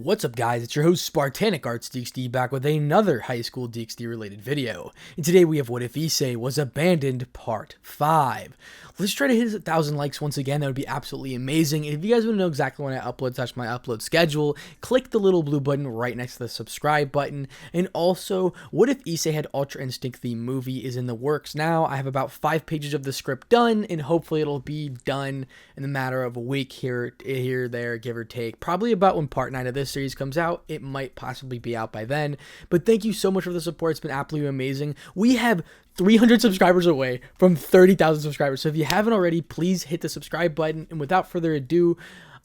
What's up, guys? It's your host Spartanic Arts DxD back with another high school DxD related video. And today we have What If Issei Was Abandoned Part 5. Let's try to hit 1,000 likes once again. That would be absolutely amazing. And if you guys want to know exactly when I upload, such my upload schedule, click the little blue button right next to the subscribe button. And also, What If Issei Had Ultra Instinct, the movie is in the works now. I have about 5 pages of the script done, and hopefully it'll be done in the matter of a week here, there, give or take. Probably about when part 9 of this series comes out. It might possibly be out by then. But thank you so much for the support. It's been absolutely amazing. We have 300 subscribers away from 30,000 subscribers. So if you haven't already, please hit the subscribe button. And without further ado,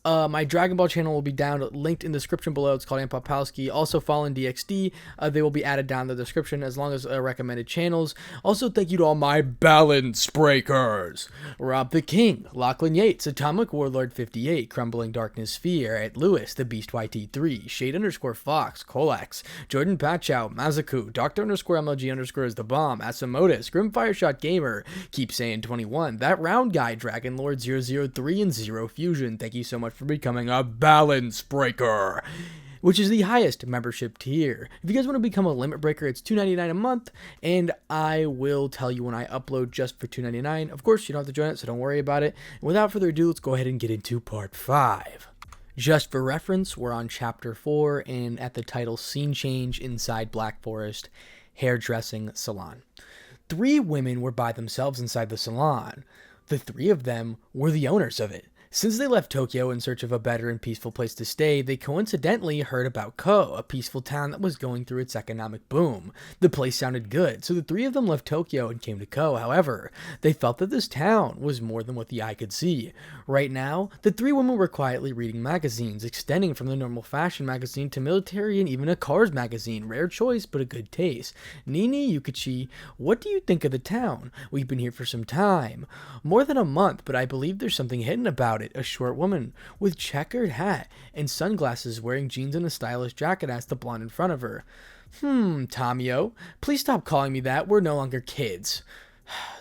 my Dragon Ball channel will be down, linked in the description below. It's called Ampopowski. Also, Fallen DxD. They will be added down in the description as long as recommended channels. Also, thank you to all my balance breakers. Rob the King, Lachlan Yates, Atomic Warlord 58, Crumbling Darkness Sphere, at Lewis, The Beast YT3, Shade_Fox, Colex, Jordan Pachow, Mazaku, Doctor _MLG_ is the bomb, Asamotus, Grimfire Shot Gamer, Keep Saying 21, That Round Guy, Dragon Lord 003, and Zero Fusion. Thank you so much for becoming a balance breaker, which is the highest membership tier. If you guys want to become a limit breaker, it's $2.99 a month, and I will tell you when I upload just for $2.99. Of course, you don't have to join it, so don't worry about it. And without further ado, let's go ahead and get into part 5. Just for reference, we're on chapter 4, and at the title, Scene Change Inside Black Forest Hairdressing Salon. 3 women were by themselves inside the salon. The 3 of them were the owners of it. Since they left Tokyo in search of a better and peaceful place to stay, they coincidentally heard about Ko, a peaceful town that was going through its economic boom. The place sounded good, so the 3 of them left Tokyo and came to Ko. However, they felt that this town was more than what the eye could see. Right now, the 3 women were quietly reading magazines, extending from the normal fashion magazine to military and even a cars magazine. Rare choice, but a good taste. Nini, Yukichi, what do you think of the town? We've been here for some time. More than a month, but I believe there's something hidden about it. A short woman with checkered hat and sunglasses, wearing jeans and a stylish jacket, asked the blonde in front of her. Tamio, please stop calling me that. We're no longer kids.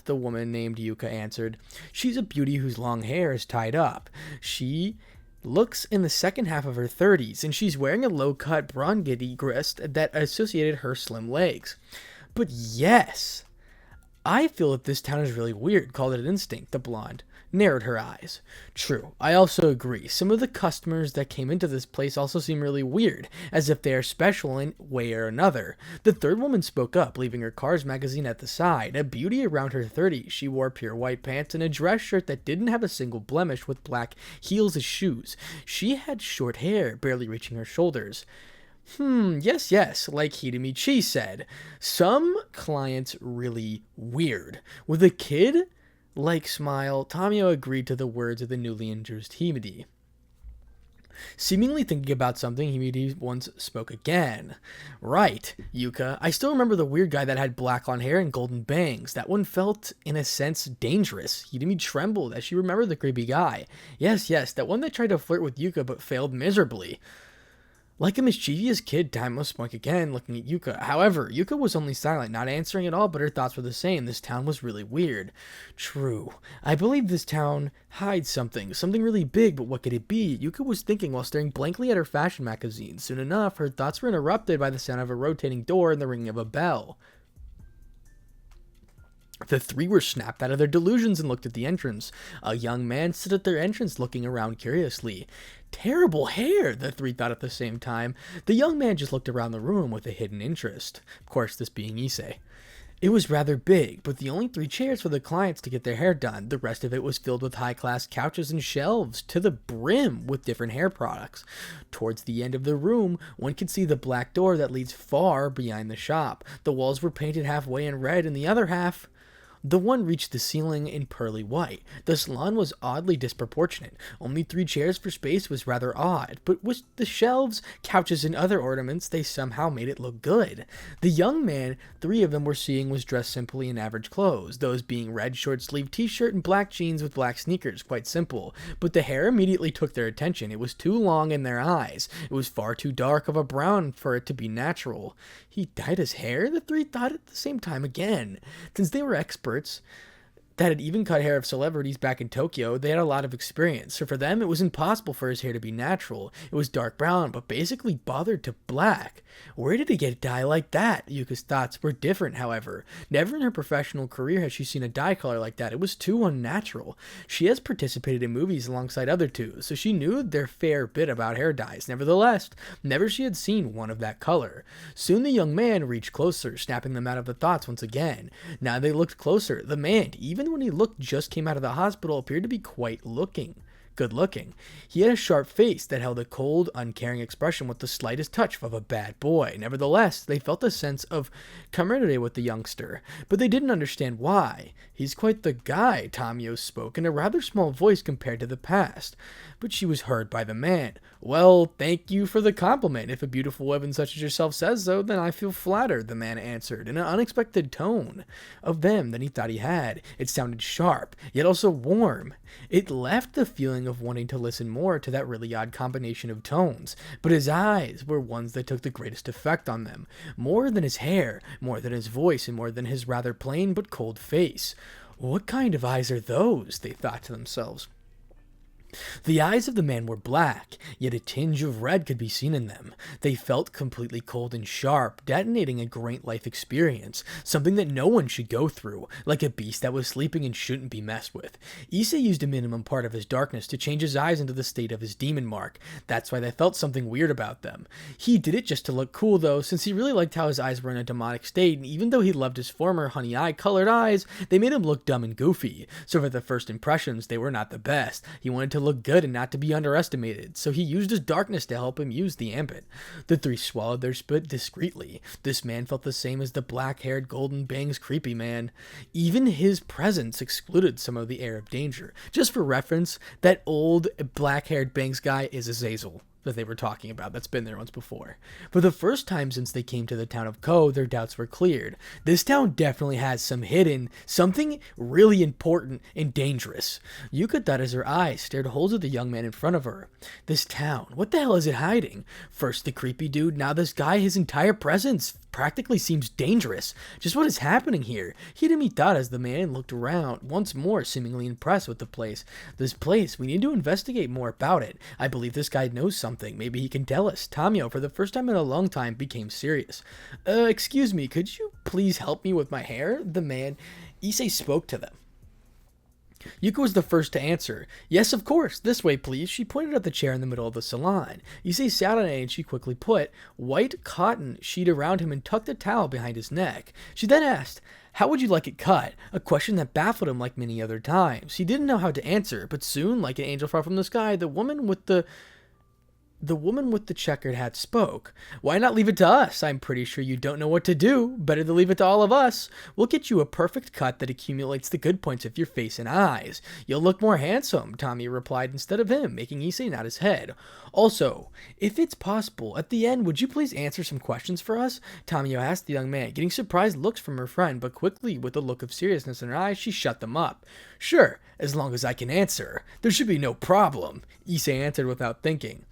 The woman named Yuka answered. She's a beauty whose long hair is tied up. She looks in the second half of her 30s, and she's wearing a low-cut bronzity grist that associated her slim legs. But yes, I feel that this town is really weird. Called it an instinct, the blonde narrowed her eyes. True, I also agree. Some of the customers that came into this place also seem really weird, as if they are special in way or another. The 3rd woman spoke up, leaving her Cars magazine at the side. A beauty around her 30s, she wore pure white pants and a dress shirt that didn't have a single blemish, with black heels as shoes. She had short hair, barely reaching her shoulders. Yes, like Hidemichi said. Some clients really weird. With a kid-like smile, Tamio agreed to the words of the newly introduced Himedi. Seemingly thinking about something, Himedi once spoke again. Right, Yuka. I still remember the weird guy that had black blonde hair and golden bangs. That one felt, in a sense, dangerous. Hidemi trembled as she remembered the creepy guy. Yes, that one that tried to flirt with Yuka but failed miserably. Like a mischievous kid, Daimyo spoke again, looking at Yuka. However, Yuka was only silent, not answering at all, but her thoughts were the same. This town was really weird. True. I believe this town hides something really big, but what could it be? Yuka was thinking while staring blankly at her fashion magazine. Soon enough, her thoughts were interrupted by the sound of a rotating door and the ringing of a bell. The 3 were snapped out of their delusions and looked at the entrance. A young man stood at their entrance, looking around curiously. Terrible hair, the 3 thought at the same time. The young man just looked around the room with a hidden interest. Of course, this being Issei. It was rather big, but the only 3 chairs for the clients to get their hair done. The rest of it was filled with high-class couches and shelves to the brim with different hair products. Towards the end of the room, one could see the black door that leads far behind the shop. The walls were painted halfway in red, and the other half... The one reached the ceiling in pearly white. The salon was oddly disproportionate. Only 3 chairs for space was rather odd, but with the shelves, couches, and other ornaments, they somehow made it look good. The young man 3 of them were seeing was dressed simply in average clothes, those being red short-sleeved t-shirt and black jeans with black sneakers, quite simple. But the hair immediately took their attention. It was too long in their eyes. It was far too dark of a brown for it to be natural. He dyed his hair? The 3 thought at the same time again. Since they were experts, that had even cut hair of celebrities back in Tokyo. They had a lot of experience, so for them it was impossible for his hair to be natural. It was dark brown, but basically bothered to black. Where did he get dye like that? Yuka's thoughts were different, however. Never in her professional career had she seen a dye color like that. It was too unnatural. She has participated in movies alongside other two, so she knew their fair bit about hair dyes. Nevertheless, never she had seen one of that color. Soon the young man reached closer, snapping them out of the thoughts once again. Now they looked closer. The man, even when he looked just came out of the hospital, appeared to be quite good looking. He had a sharp face that held a cold, uncaring expression with the slightest touch of a bad boy. Nevertheless, they felt a sense of camaraderie with the youngster, but they didn't understand why. He's quite the guy, Tamio spoke in a rather small voice compared to the past, but she was heard by the man. Well, thank you for the compliment. If a beautiful woman such as yourself says so, then I feel flattered, the man answered, in an unexpected tone of them than he thought he had. It sounded sharp, yet also warm. It left the feeling of wanting to listen more to that really odd combination of tones, but his eyes were ones that took the greatest effect on them, more than his hair, more than his voice, and more than his rather plain but cold face. What kind of eyes are those? They thought to themselves. The eyes of the man were black, yet a tinge of red could be seen in them. They felt completely cold and sharp, detonating a great life experience, something that no one should go through, like a beast that was sleeping and shouldn't be messed with. Issei used a minimum part of his darkness to change his eyes into the state of his demon mark. That's why they felt something weird about them. He did it just to look cool though, since he really liked how his eyes were in a demonic state, and even though he loved his former honey eye colored eyes, they made him look dumb and goofy. So for the first impressions, they were not the best. He wanted to look good and not to be underestimated, so he used his darkness to help him use the ambit. The three swallowed their spit discreetly. This man felt the same as the black-haired golden bangs creepy man. Even his presence excluded some of the air of danger. Just for reference, that old black-haired bangs guy is Azazel that they were talking about. That's been there once before. For the first time since they came to the town of Ko, their doubts were cleared. This town definitely has something really important and dangerous. Yuka thought as her eyes stared holes at the young man in front of her. This town, what the hell is it hiding? First the creepy dude, now this guy, his entire presence practically seems dangerous. Just what is happening here? Hidemi thought as the man looked around, once more seemingly impressed with the place. This place, we need to investigate more about it. I believe this guy knows something. Maybe he can tell us. Tamio, for the first time in a long time, became serious. Excuse me, could you please help me with my hair? The man, Issei spoke to them. Yuka was the first to answer. Yes, of course. This way, please. She pointed at the chair in the middle of the salon. Issei sat on it and she quickly put white cotton sheet around him and tucked a towel behind his neck. She then asked, how would you like it cut? A question that baffled him like many other times. He didn't know how to answer, but soon, like an angel fell from the sky, the woman with the checkered hat spoke. Why not leave it to us? I'm pretty sure you don't know what to do. Better to leave it to all of us. We'll get you a perfect cut that accumulates the good points of your face and eyes. You'll look more handsome, Tommy replied instead of him, making Issei nod his head. Also, if it's possible, at the end, would you please answer some questions for us? Tamio asked the young man, getting surprised looks from her friend, but quickly, with a look of seriousness in her eyes, she shut them up. Sure, as long as I can answer. There should be no problem, Issei answered without thinking.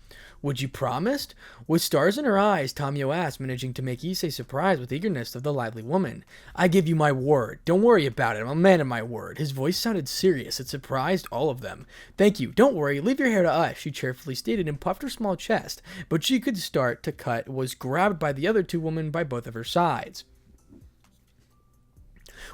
Would you promise? With stars in her eyes, Tamio asked, managing to make Issei surprised with eagerness of the lively woman. I give you my word. Don't worry about it. I'm a man of my word. His voice sounded serious. It surprised all of them. Thank you. Don't worry. Leave your hair to us, she cheerfully stated and puffed her small chest. But she could start to cut, was grabbed by the other two women by both of her sides.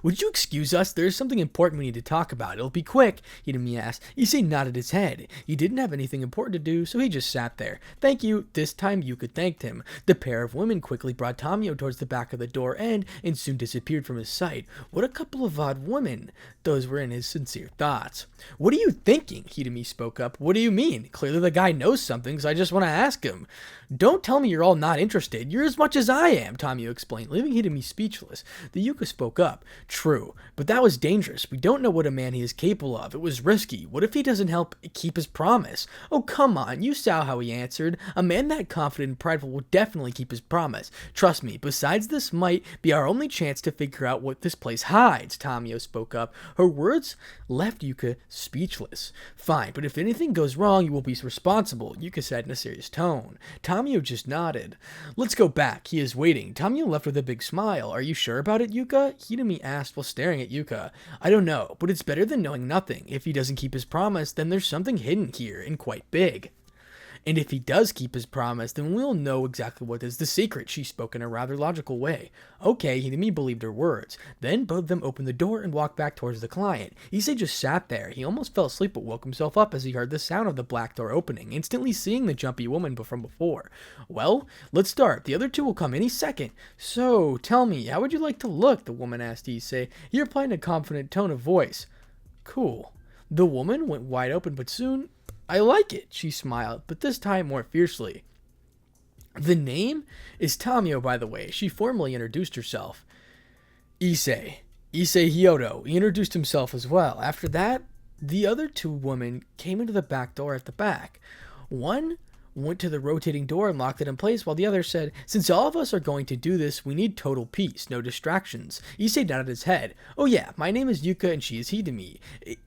Would you excuse us? There is something important we need to talk about. It'll be quick, Hidemi asked. Issei nodded his head. He didn't have anything important to do, so he just sat there. Thank you. This time Yuka thanked him. The pair of women quickly brought Tamio towards the back of the door and soon disappeared from his sight. What a couple of odd women. Those were in his sincere thoughts. What are you thinking? Hidemi spoke up. What do you mean? Clearly the guy knows something, so I just want to ask him. Don't tell me you're all not interested. You're as much as I am, Tamio explained, leaving Hidemi speechless. The Yuka spoke up. True, but that was dangerous. We don't know what a man he is capable of. It was risky. What if he doesn't help keep his promise? Oh, come on. You saw how he answered. A man that confident and prideful will definitely keep his promise. Trust me. Besides, this might be our only chance to figure out what this place hides, Tamio spoke up. Her words left Yuka speechless. Fine, but if anything goes wrong, you will be responsible, Yuka said in a serious tone. Tamio just nodded. Let's go back. He is waiting. Tamio left with a big smile. Are you sure about it, Yuka? Hidemi asked while staring at Yuka. I don't know, but it's better than knowing nothing. If he doesn't keep his promise, then there's something hidden here and quite big. And if he does keep his promise, then we'll know exactly what is the secret, she spoke in a rather logical way. Okay, Hidemi believed her words. Then both of them opened the door and walked back towards the client. Issei just sat there. He almost fell asleep but woke himself up as he heard the sound of the black door opening, instantly seeing the jumpy woman from before. Well, let's start. The other two will come any second. So, tell me, how would you like to look? The woman asked Issei. He replied in a confident tone of voice. Cool. The woman went wide open, but soon... I like it, she smiled, but this time more fiercely. The name is Tamio, by the way. She formally introduced herself. Issei Hyodo. He introduced himself as well. After that, the other two women came into the back door at the back. One went to the rotating door and locked it in place, while the other said, since all of us are going to do this, we need total peace, no distractions. Issei nodded his head. Oh yeah, my name is Yuka and she is Hidemi.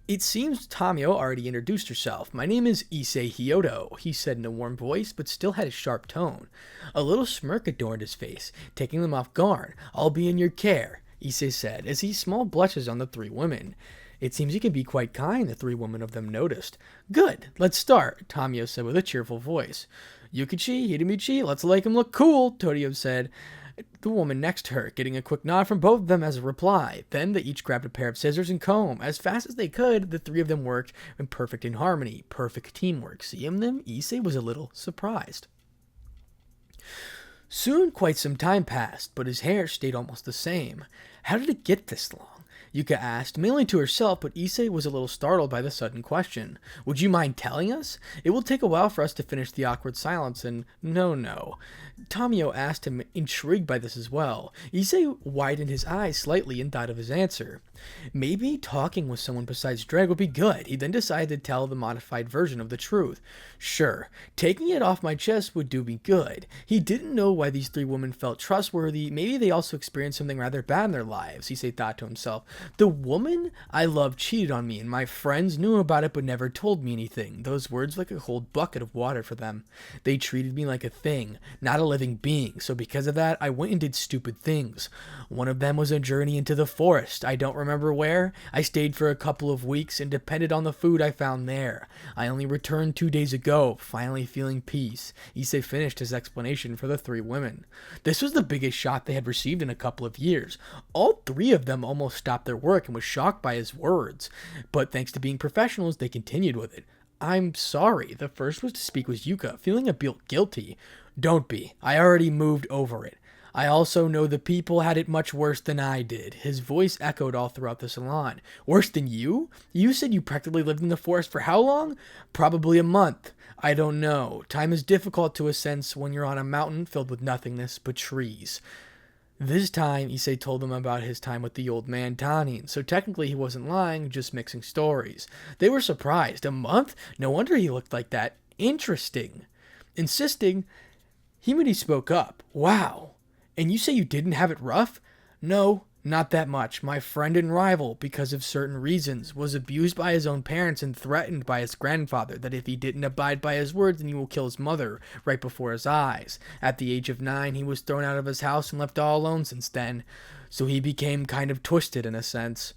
It seems Tamio already introduced herself. My name is Issei Hyodo, he said in a warm voice, but still had a sharp tone. A little smirk adorned his face, taking them off guard. I'll be in your care, Issei said, as he small blushes on the three women. It seems he can be quite kind, the three women of them noticed. Good, let's start, Tamio said with a cheerful voice. Yukichi, Hidemichi, let's make him look cool, Todio said. The woman next to her, getting a quick nod from both of them as a reply. Then they each grabbed a pair of scissors and comb. As fast as they could, the three of them worked in perfect harmony, perfect teamwork. Seeing them, Issei was a little surprised. Soon, quite some time passed, but his hair stayed almost the same. How did it get this long? Yuka asked, mainly to herself, but Issei was a little startled by the sudden question. Would you mind telling us? It will take a while for us to finish the awkward silence, and no. Tamio asked him, intrigued by this as well. Issei widened his eyes slightly and thought of his answer. Maybe talking with someone besides Dreg would be good. He then decided to tell the modified version of the truth. Sure, taking it off my chest would do me good. He didn't know why these three women felt trustworthy. Maybe they also experienced something rather bad in their lives, Issei thought to himself. The woman I loved cheated on me, and my friends knew about it but never told me anything. Those words were like a cold bucket of water for them. They treated me like a thing, not a living being, so because of that, I went and did stupid things. One of them was a journey into the forest. I don't remember where. I stayed for a couple of weeks and depended on the food I found there. I only returned 2 days ago, finally feeling peace. Issei finished his explanation for the three women. This was the biggest shock they had received in a couple of years. All three of them almost stopped their work and was shocked by his words, but thanks to being professionals, they continued with it. I'm sorry. The first was to speak was Yuka, feeling a bit guilty. Don't be. I already moved over it. I also know the people had it much worse than I did. His voice echoed all throughout the salon. Worse than you? You said you practically lived in the forest for how long? Probably a month. I don't know. Time is difficult to sense when you're on a mountain filled with nothingness but trees. This time, Issei told them about his time with the old man Tanin, so technically he wasn't lying, just mixing stories. They were surprised. A month? No wonder he looked like that. Interesting. Insisting, Himuri spoke up. Wow. And you say you didn't have it rough? No, not that much. My friend and rival, because of certain reasons, was abused by his own parents and threatened by his grandfather that if he didn't abide by his words, then he will kill his mother right before his eyes. At the age of 9, he was thrown out of his house and left all alone since then. So he became kind of twisted in a sense.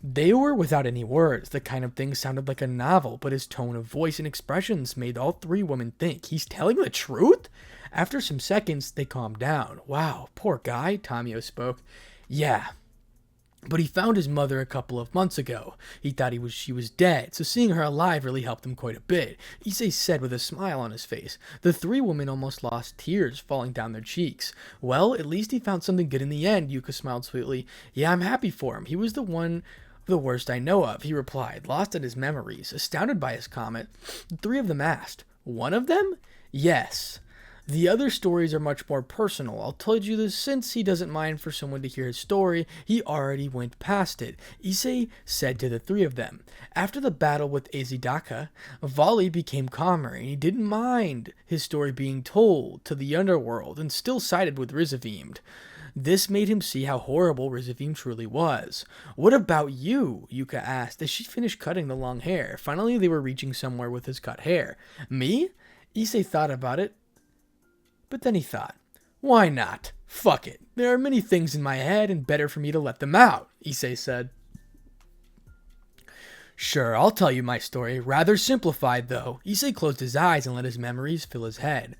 They were without any words. The kind of thing sounded like a novel, but his tone of voice and expressions made all three women think, he's telling the truth? After some seconds, they calmed down. Wow, poor guy, Tamio spoke. Yeah, but he found his mother a couple of months ago. He thought she was dead, so seeing her alive really helped him quite a bit, Issei said with a smile on his face. The three women almost lost tears falling down their cheeks. Well, at least he found something good in the end, Yuka smiled sweetly. Yeah, I'm happy for him. He was the worst I know of, he replied, lost in his memories. Astounded by his comment, the three of them asked, one of them? Yes. The other stories are much more personal. I'll tell you this since he doesn't mind for someone to hear his story. He already went past it, Issei said to the three of them. After the battle with Ezidaka, Vali became calmer and he didn't mind his story being told to the underworld and still sided with Rizavimd. This made him see how horrible Rizavimd truly was. What about you? Yuka asked as she finished cutting the long hair. Finally, they were reaching somewhere with his cut hair. Me? Issei thought about it. But then he thought, why not? Fuck it. There are many things in my head and better for me to let them out, Issei said. Sure, I'll tell you my story. Rather simplified, though. Issei closed his eyes and let his memories fill his head.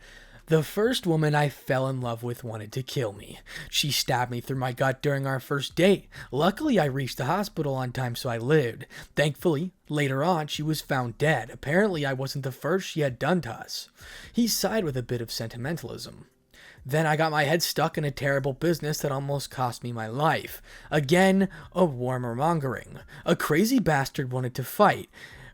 The first woman I fell in love with wanted to kill me. She stabbed me through my gut during our first date. Luckily, I reached the hospital on time, so I lived. Thankfully, later on, she was found dead. Apparently, I wasn't the first she had done to us. He sighed with a bit of sentimentalism. Then I got my head stuck in a terrible business that almost cost me my life. Again, a warmongering. A crazy bastard wanted to fight.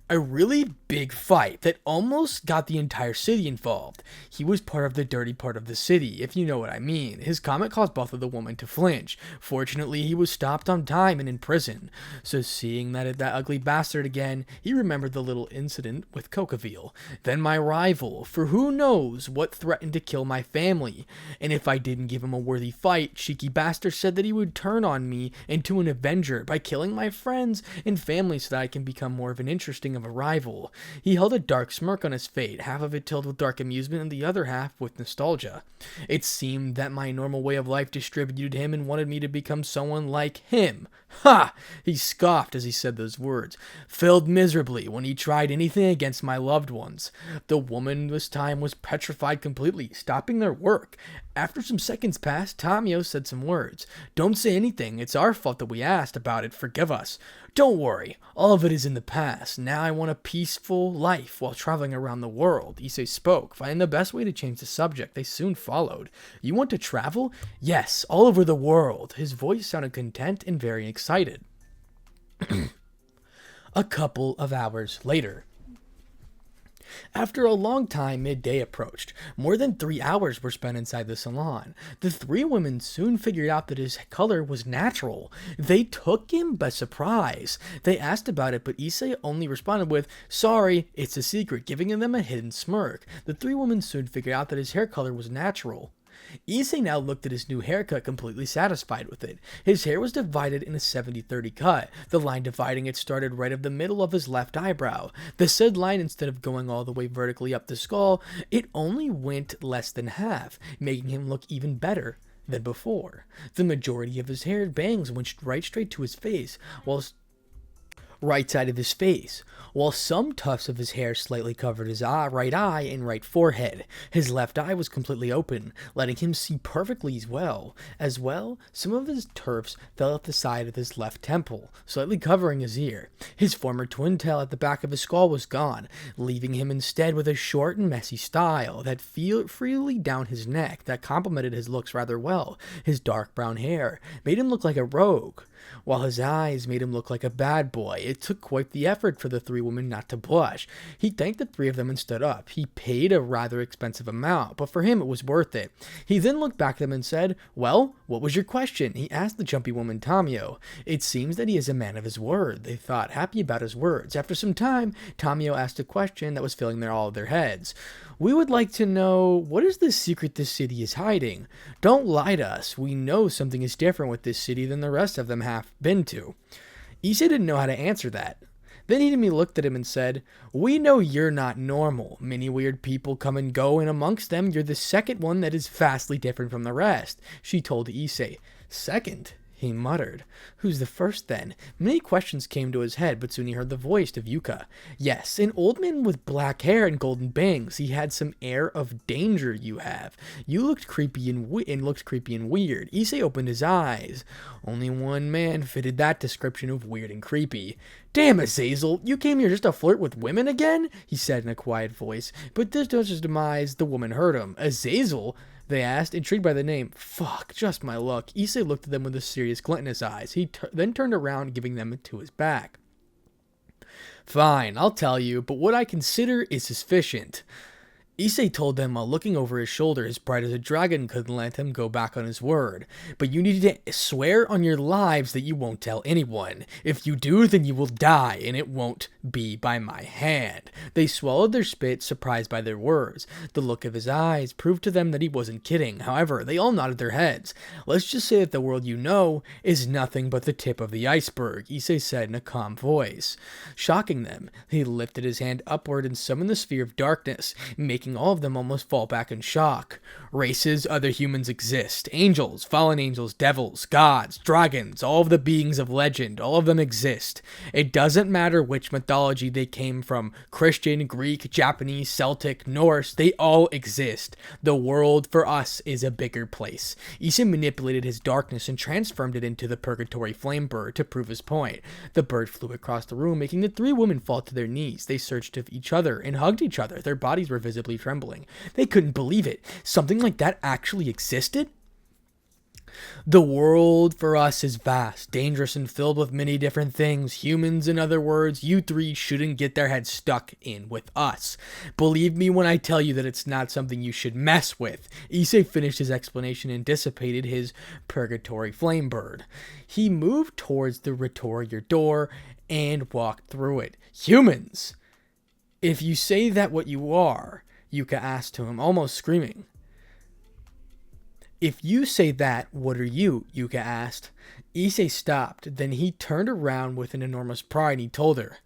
A really big fight that almost got the entire city involved. He was part of the dirty part of the city, if you know what I mean. His comment caused both of the women to flinch. Fortunately, he was stopped on time and in prison. So seeing that ugly bastard again, he remembered the little incident with Cocaville. Then my rival, for who knows what threatened to kill my family. And if I didn't give him a worthy fight, cheeky bastard said that he would turn on me into an avenger by killing my friends and family so that I can become more of an interesting of a rival. He held a dark smirk on his face, half of it filled with dark amusement and the other half with nostalgia. It seemed that my normal way of life distributed him and wanted me to become someone like him. Ha! He scoffed as he said those words. Failed miserably when he tried anything against my loved ones. The woman this time was petrified completely, stopping their work. After some seconds passed, Tamio said some words. Don't say anything. It's our fault that we asked about it. Forgive us. Don't worry. All of it is in the past. Now I want a peaceful life while traveling around the world. Issei spoke, finding the best way to change the subject. They soon followed. You want to travel? Yes, all over the world. His voice sounded content and very excited. A couple of hours later. After a long time, midday approached. More than 3 hours were spent inside the salon. The three women soon figured out that his color was natural. They took him by surprise. They asked about it, but Issei only responded with, sorry, it's a secret, giving them a hidden smirk. The three women soon figured out that his hair color was natural. Issei now looked at his new haircut, completely satisfied with it. His hair was divided in a 70-30 cut. The line dividing it started right of the middle of his left eyebrow. The said line, instead of going all the way vertically up the skull, it only went less than half, making him look even better than before. The majority of his hair bangs went right straight to his face, right side of his face, while some tufts of his hair slightly covered his right eye and right forehead. His left eye was completely open, letting him see perfectly as well. Some of his tufts fell at the side of his left temple, slightly covering his ear. His former twin tail at the back of his skull was gone, leaving him instead with a short and messy style that freely down his neck that complemented his looks rather well. His dark brown hair made him look like a rogue, while his eyes made him look like a bad boy. It took quite the effort for the three women not to blush. He thanked the three of them and stood up. He paid a rather expensive amount, but for him it was worth it. He then looked back at them and said, well, what was your question? He asked the jumpy woman Tamio. It seems that he is a man of his word, they thought, happy about his words. After some time, Tamio asked a question that was filling all of their heads. We would like to know, what is the secret this city is hiding? Don't lie to us. We know something is different with this city than the rest of them have been to. Issei didn't know how to answer that. Then Hidemi looked at him and said, we know you're not normal. Many weird people come and go, and amongst them, you're the second one that is vastly different from the rest. She told Issei. Second? He muttered. Who's the first then? Many questions came to his head, but soon he heard the voice of Yuka. Yes, an old man with black hair and golden bangs. He had some air of danger, you have. You looked creepy and weird. Issei opened his eyes. Only one man fitted that description of weird and creepy. Damn, Azazel, you came here just to flirt with women again? He said in a quiet voice. But this was his demise. The woman heard him. Azazel? They asked, intrigued by the name. Fuck, just my luck. Issei looked at them with a serious glint in his eyes. He then turned around, giving them to his back. Fine, I'll tell you, but what I consider is sufficient. Issei told them while looking over his shoulder, as bright as a dragon couldn't let him go back on his word. But you need to swear on your lives that you won't tell anyone. If you do, then you will die, and it won't be by my hand. They swallowed their spit, surprised by their words. The look of his eyes proved to them that he wasn't kidding. However, they all nodded their heads. Let's just say that the world you know is nothing but the tip of the iceberg, Issei said in a calm voice. Shocking them, he lifted his hand upward and summoned the sphere of darkness, making making all of them almost fall back in shock. Races, other humans exist. Angels, fallen angels, devils, gods, dragons, all of the beings of legend, all of them exist. It doesn't matter which mythology they came from, Christian, Greek, Japanese, Celtic, Norse, they all exist. The world for us is a bigger place. Issei manipulated his darkness and transformed it into the purgatory flame bird to prove his point. The bird flew across the room, making the three women fall to their knees. They searched of each other and hugged each other. Their bodies were visibly trembling. They couldn't believe it. Something like that actually existed? The world for us is vast, dangerous, and filled with many different things. Humans, in other words, you three shouldn't get their heads stuck in with us. Believe me when I tell you that it's not something you should mess with. Issei finished his explanation and dissipated his purgatory flame bird. He moved towards the retorior door and walked through it. Humans! If you say that what you are, Yuka asked to him, almost screaming. If you say that, what are you? Yuka asked. Issei stopped, then he turned around with an enormous pride. He told her,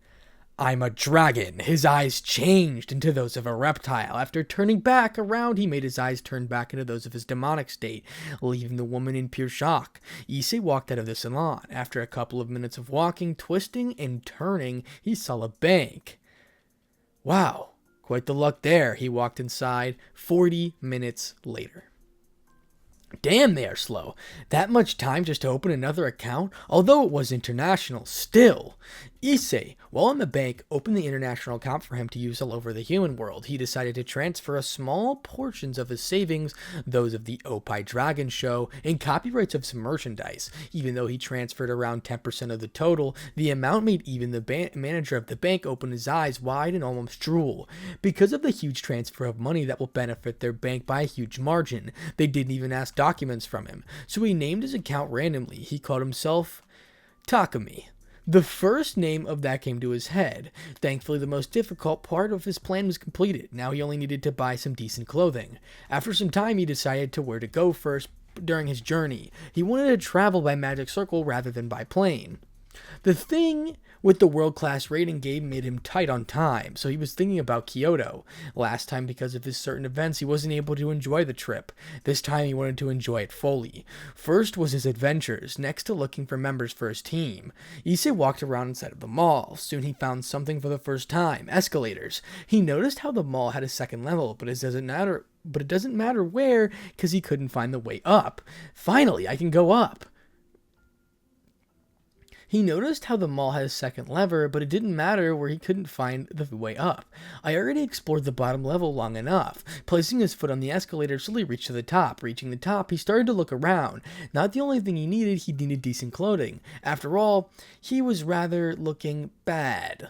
I'm a dragon. His eyes changed into those of a reptile. After turning back around, he made his eyes turn back into those of his demonic state, leaving the woman in pure shock. Issei walked out of the salon. After a couple of minutes of walking, twisting, and turning, he saw a bank. Wow, quite the luck there. He walked inside 40 minutes later. Damn, they are slow. That much time just to open another account? Although it was international, still. Issei, while in the bank, opened the international account for him to use all over the human world. He decided to transfer a small portions of his savings, those of the Opie Dragon show, and copyrights of some merchandise. Even though he transferred around 10% of the total, the amount made even the manager of the bank open his eyes wide and almost drool. Because of the huge transfer of money that will benefit their bank by a huge margin, they didn't even ask documents from him. So he named his account randomly. He called himself Takumi. The first name of that came to his head. Thankfully, the most difficult part of his plan was completed. Now he only needed to buy some decent clothing. After some time, he decided to where to go first during his journey. He wanted to travel by magic circle rather than by plane. The thing with the world-class rating game made him tight on time, so he was thinking about Kyoto. Last time, because of his certain events, he wasn't able to enjoy the trip. This time, he wanted to enjoy it fully. First was his adventures, next to looking for members for his team. Issei walked around inside of the mall. Soon he found something for the first time, escalators. He noticed how the mall had a second level, but it doesn't matter where, because he couldn't find the way up. Finally, I can go up. He noticed how the mall had a second lever, but it didn't matter where he couldn't find the way up. I already explored the bottom level long enough. Placing his foot on the escalator slowly reached to the top. Reaching the top, he started to look around. Not the only thing he needed decent clothing. After all, he was rather looking bad.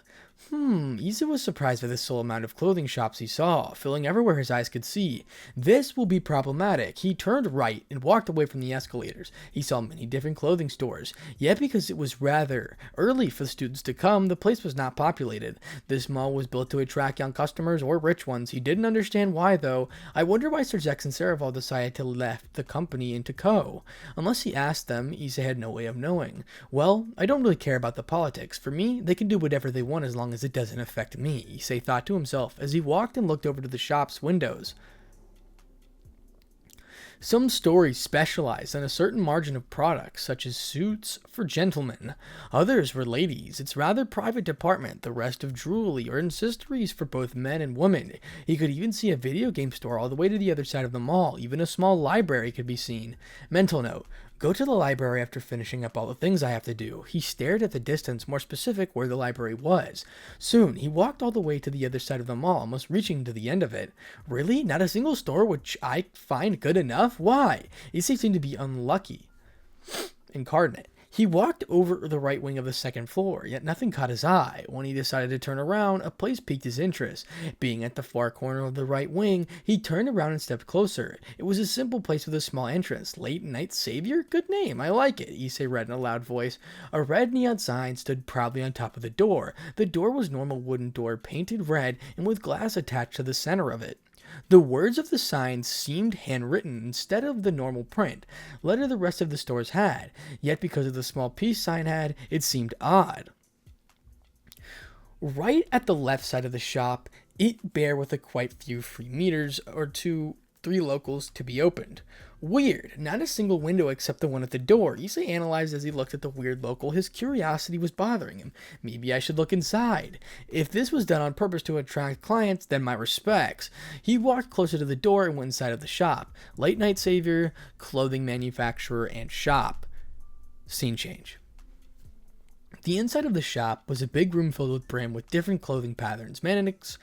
Issei was surprised by the sole amount of clothing shops he saw, filling everywhere his eyes could see. This will be problematic. He turned right and walked away from the escalators. He saw many different clothing stores, yet because it was rather early for the students to come, the place was not populated. This mall was built to attract young customers or rich ones. He didn't understand why, though. I wonder why Sir Zex and Saraval decided to left the company into Co. Unless he asked them, Issei had no way of knowing. Well, I don't really care about the politics. For me, they can do whatever they want as long as it doesn't affect me, Issei thought to himself as he walked and looked over to the shop's windows. Some stores specialized on a certain margin of products, such as suits for gentlemen. Others were ladies. It's rather private department, the rest of jewelry or accessories for both men and women. He could even see a video game store all the way to the other side of the mall. Even a small library could be seen. Mental note. Go to the library after finishing up all the things I have to do. He stared at the distance, more specific where the library was. Soon, he walked all the way to the other side of the mall, almost reaching to the end of it. Really? Not a single store which I find good enough? Why? Issei seemed to be unlucky. Incarnate. He walked over the right wing of the second floor, yet nothing caught his eye. When he decided to turn around, a place piqued his interest. Being at the far corner of the right wing, he turned around and stepped closer. It was a simple place with a small entrance. Late Night Savior? Good name, I like it, Issei read in a loud voice. A red neon sign stood proudly on top of the door. The door was normal wooden door, painted red, and with glass attached to the center of it. The words of the sign seemed handwritten instead of the normal print, letter the rest of the stores had, yet because of the small peace sign had, it seemed odd. Right at the left side of the shop, It bear with a quite few free meters or 3 locals to be opened. Weird, not a single window except the one at the door. Issei analyzed as he looked at the weird local. His curiosity was bothering him. Maybe I should look inside. If this was done on purpose to attract clients, then my respects. He walked closer to the door and went inside of the shop. Late night savior, clothing manufacturer, and shop. Scene change. The inside of the shop was a big room filled with brim with different clothing patterns, mannequins,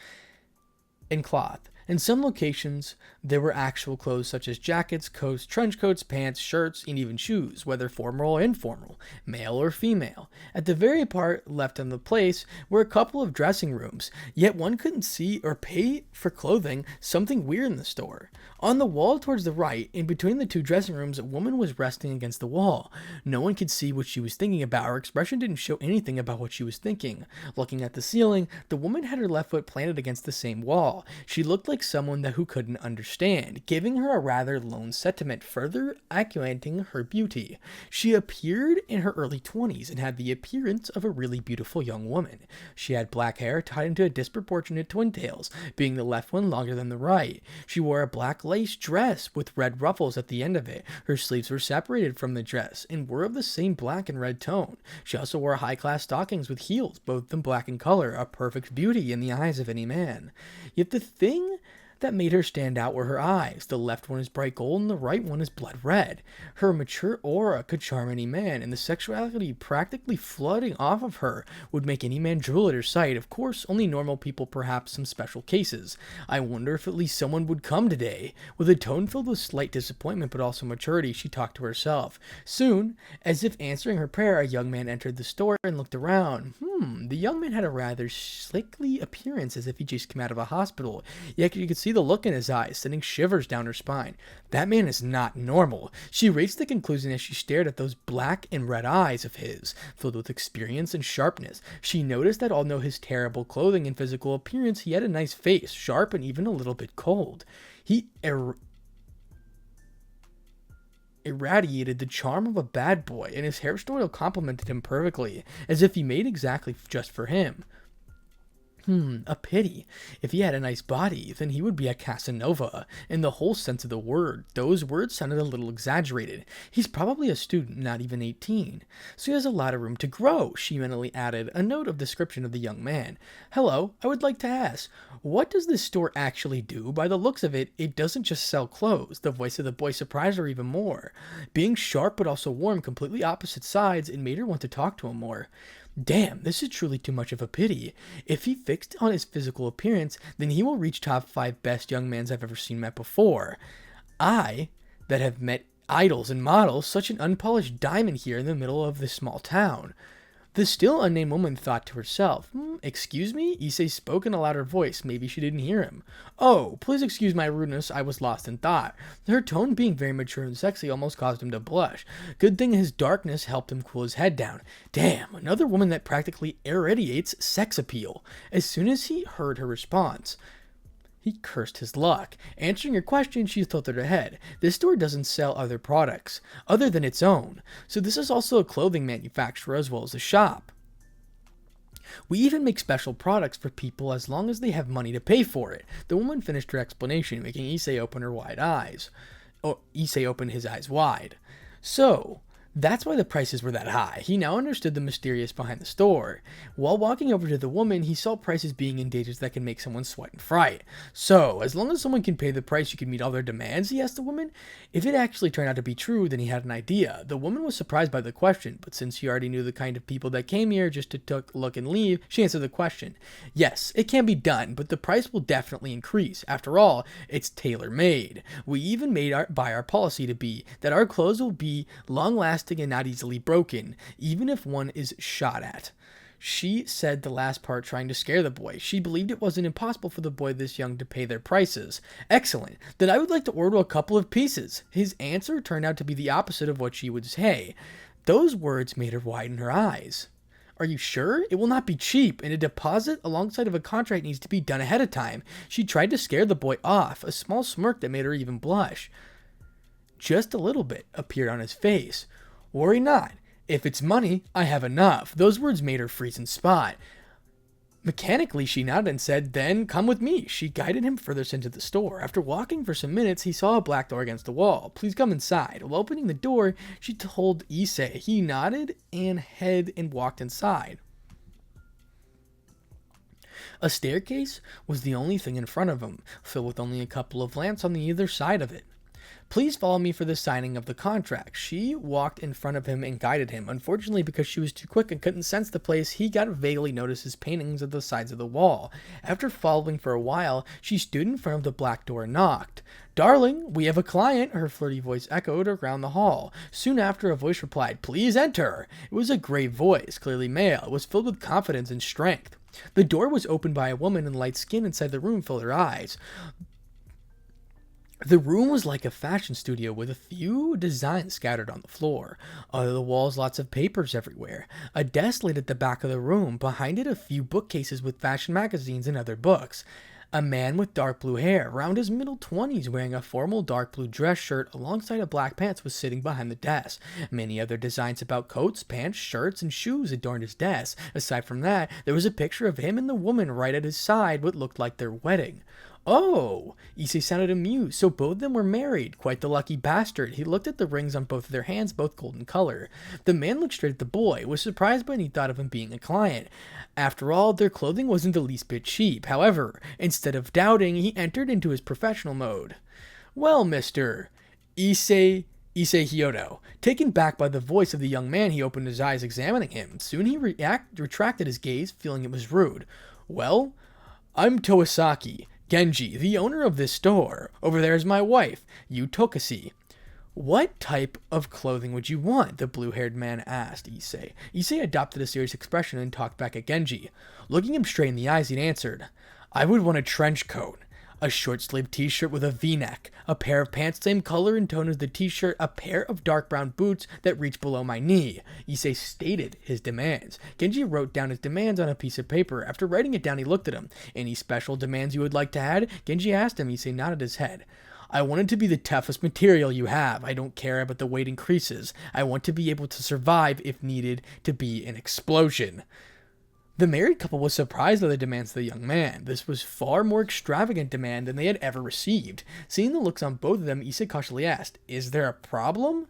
and cloth. In some locations, there were actual clothes such as jackets, coats, trench coats, pants, shirts, and even shoes, whether formal or informal, male or female. At the very part left on the place were a couple of dressing rooms, yet one couldn't see or pay for clothing, something weird in the store. On the wall towards the right, in between the 2 dressing rooms, a woman was resting against the wall. No one could see what she was thinking about. Her expression didn't show anything about what she was thinking. Looking at the ceiling, the woman had her left foot planted against the same wall. She looked like someone who couldn't understand, giving her a rather lone sentiment, further accentuating her beauty. She appeared in her early 20s and had the appearance of a really beautiful young woman. She had black hair tied into a disproportionate twin tails, being the left one longer than the right. She wore a black lace dress with red ruffles at the end of it. Her sleeves were separated from the dress and were of the same black and red tone. She also wore high-class stockings with heels, both of them black in color, a perfect beauty in the eyes of any man. Yet the thing that made her stand out were her eyes. The left one is bright gold and the right one is blood red. Her mature aura could charm any man, and the sexuality practically flooding off of her would make any man drool at her sight. Of course, only normal people, perhaps some special cases. I wonder if at least someone would come today. With a tone filled with slight disappointment but also maturity, she talked to herself. Soon, as if answering her prayer, a young man entered the store and looked around. The young man had a rather sickly appearance, as if he just came out of a hospital. Yet you could see the look in his eyes, sending shivers down her spine. That man is not normal. She reached the conclusion as she stared at those black and red eyes of his, filled with experience and sharpness. She noticed that although his terrible clothing and physical appearance, he had a nice face, sharp and even a little bit cold. He irradiated the charm of a bad boy, and his hairstyle complemented him perfectly, as if he made exactly just for him. A pity. If he had a nice body, then he would be a Casanova, in the whole sense of the word. Those words sounded a little exaggerated. He's probably a student, not even 18. So he has a lot of room to grow, she mentally added, a note of description of the young man. Hello, I would like to ask, what does this store actually do? By the looks of it, it doesn't just sell clothes. The voice of the boy surprised her even more. Being sharp but also warm, completely opposite sides, it made her want to talk to him more. Damn, this is truly too much of a pity. If he fixed on his physical appearance, then he will reach top 5 best young mans I've ever seen met before. I, that have met idols and models, such an unpolished diamond here in the middle of this small town. The still unnamed woman thought to herself, excuse me? Issei spoke in a louder voice. Maybe she didn't hear him. Oh, please excuse my rudeness. I was lost in thought. Her tone being very mature and sexy almost caused him to blush. Good thing his darkness helped him cool his head down. Damn, another woman that practically irradiates sex appeal. As soon as he heard her response, he cursed his luck. Answering her question, she tilted her head. This store doesn't sell other products, other than its own. So this is also a clothing manufacturer as well as a shop. We even make special products for people as long as they have money to pay for it. The woman finished her explanation, making Issei open Issei opened his eyes wide. So, that's why the prices were that high. He now understood the mysterious behind the store. While walking over to the woman, he saw prices being endangered that can make someone sweat and fright. So, as long as someone can pay the price, you can meet all their demands, he asked the woman. If it actually turned out to be true, then he had an idea. The woman was surprised by the question, but since she already knew the kind of people that came here just to take a look and leave, she answered the question. Yes, it can be done, but the price will definitely increase. After all, it's tailor-made. We even made by our policy to be that our clothes will be long-lasting and not easily broken, even if one is shot at. She said the last part trying to scare the boy. She believed it wasn't impossible for the boy this young to pay their prices. Excellent. Then I would like to order a couple of pieces. His answer turned out to be the opposite of what she would say. Those words made her widen her eyes. Are you sure? It will not be cheap, and a deposit alongside of a contract needs to be done ahead of time. She tried to scare the boy off, a small smirk that made her even blush. Just a little bit appeared on his face. Worry not. If it's money, I have enough. Those words made her freeze in spot. Mechanically, she nodded and said, "Then come with me." She guided him furthest into the store. After walking for some minutes, he saw a black door against the wall. "Please come inside." While opening the door, she told Issei. He nodded and walked inside. A staircase was the only thing in front of him, filled with only a couple of lamps on either side of it. "Please follow me for the signing of the contract." She walked in front of him and guided him. Unfortunately, because she was too quick and couldn't sense the place, he got to vaguely notice his paintings at the sides of the wall. After following for a while, she stood in front of the black door and knocked. "Darling, we have a client," her flirty voice echoed around the hall. Soon after, a voice replied, "Please enter." It was a grave voice, clearly male. It was filled with confidence and strength. The door was opened by a woman, and light skin inside the room filled her eyes. The room was like a fashion studio with a few designs scattered on the floor. On the walls, lots of papers everywhere. A desk laid at the back of the room. Behind it, a few bookcases with fashion magazines and other books. A man with dark blue hair, around his middle 20s, wearing a formal dark blue dress shirt alongside of black pants, was sitting behind the desk. Many other designs about coats, pants, shirts, and shoes adorned his desk. Aside from that, there was a picture of him and the woman right at his side, what looked like their wedding. "Oh!" Issei sounded amused. So both of them were married. Quite the lucky bastard. He looked at the rings on both of their hands, both golden color. The man looked straight at the boy, was surprised when he thought of him being a client. After all, their clothing wasn't the least bit cheap. However, instead of doubting, he entered into his professional mode. "Well, Mr. Issei Hyodo." Taken back by the voice of the young man, he opened his eyes, examining him. Soon he retracted his gaze, feeling it was rude. "Well, I'm Toasaki Genji, the owner of this store. Over there is my wife, Tokasi." "What type of clothing would you want?" the blue-haired man asked Issei. Issei adopted a serious expression and talked back at Genji. Looking him straight in the eyes, he answered, "I would want a trench coat, a short-sleeved t-shirt with a v-neck, a pair of pants same color and tone as the t-shirt, a pair of dark brown boots that reach below my knee." Issei stated his demands. Genji wrote down his demands on a piece of paper. After writing it down, he looked at him. "Any special demands you would like to add?" Genji asked him. Issei nodded his head. "I want it to be the toughest material you have. I don't care about the weight increases. I want to be able to survive if needed to be an explosion." The married couple was surprised by the demands of the young man. This was far more extravagant demand than they had ever received. Seeing the looks on both of them, Issei cautiously asked, "Is there a problem?"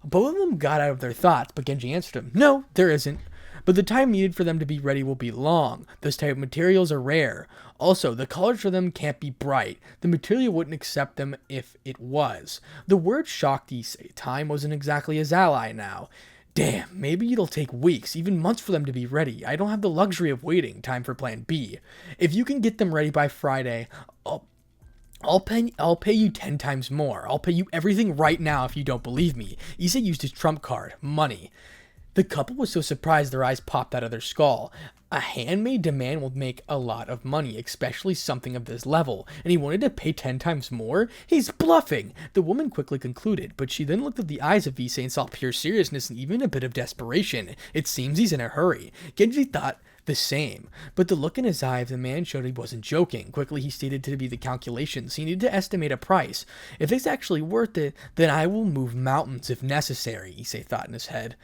Both of them got out of their thoughts, but Genji answered him, "No, there isn't. But the time needed for them to be ready will be long. Those type of materials are rare. Also, the colors for them can't be bright. The material wouldn't accept them if it was." The word shocked Issei. Time wasn't exactly his ally now. "Damn, maybe it'll take weeks, even months for them to be ready. I don't have the luxury of waiting. Time for plan B. If you can get them ready by Friday, I'll pay you 10 times more. I'll pay you everything right now if you don't believe me." Issei used his trump card, money. The couple was so surprised their eyes popped out of their skull. A handmade demand will make a lot of money, especially something of this level, and he wanted to pay 10 times more? He's bluffing! The woman quickly concluded, but she then looked at the eyes of Issei and saw pure seriousness and even a bit of desperation. It seems he's in a hurry. Genji thought the same, but the look in his eye of the man showed he wasn't joking. Quickly he stated to be the calculations. He needed to estimate a price. If it's actually worth it, then I will move mountains if necessary, Issei thought in his head.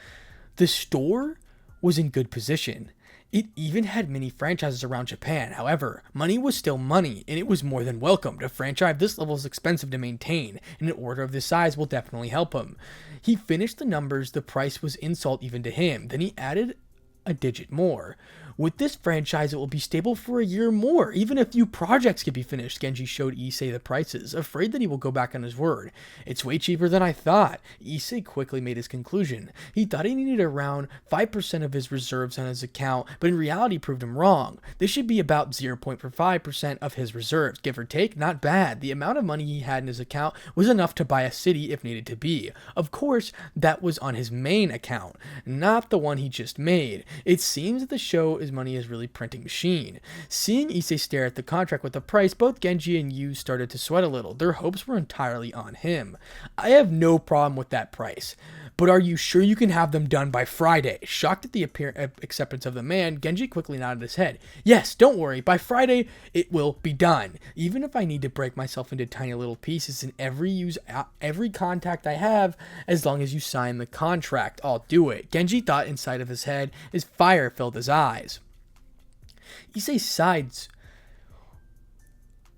The store was in good position. It even had many franchises around Japan. However, money was still money, and it was more than welcomed. A franchise of this level is expensive to maintain, and an order of this size will definitely help him. He finished the numbers. The price was insult even to him. Then he added a digit more. With this franchise, it will be stable for a year more. Even a few projects can be finished. Genji showed Issei the prices, afraid that he will go back on his word. It's way cheaper than I thought. Issei quickly made his conclusion. He thought he needed around 5% of his reserves on his account, but in reality proved him wrong. This should be about 0.5% of his reserves, give or take. Not bad. The amount of money he had in his account was enough to buy a city if needed to be. Of course, that was on his main account, not the one he just made. It seems that the show is money is really printing machine. Seeing Issei stare at the contract with the price, both Genji and Yu started to sweat a little. Their hopes were entirely on him. I have no problem with that price, but are you sure you can have them done by Friday? Shocked at the acceptance of the man, Genji quickly nodded his head. Yes, don't worry. By Friday, it will be done. Even if I need to break myself into tiny little pieces and every contact I have, as long as you sign the contract, I'll do it. Genji thought inside of his head as fire filled his eyes. Issei sides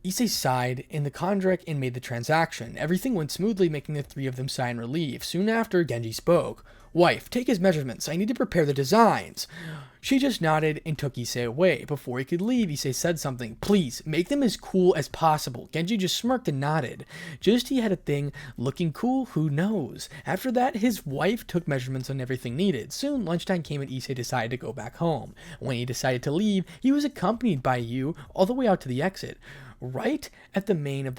Issei sighed in the contract and made the transaction. Everything went smoothly, making the three of them sigh in relief. Soon after, Genji spoke. Wife, take his measurements. I need to prepare the designs. She just nodded and took Issei away. Before he could leave, Issei said something. Please, make them as cool as possible. Genji just smirked and nodded. Just he had a thing. Looking cool, who knows? After that, his wife took measurements on everything needed. Soon, lunchtime came and Issei decided to go back home. When he decided to leave, he was accompanied by Yu all the way out to the exit. Right at the main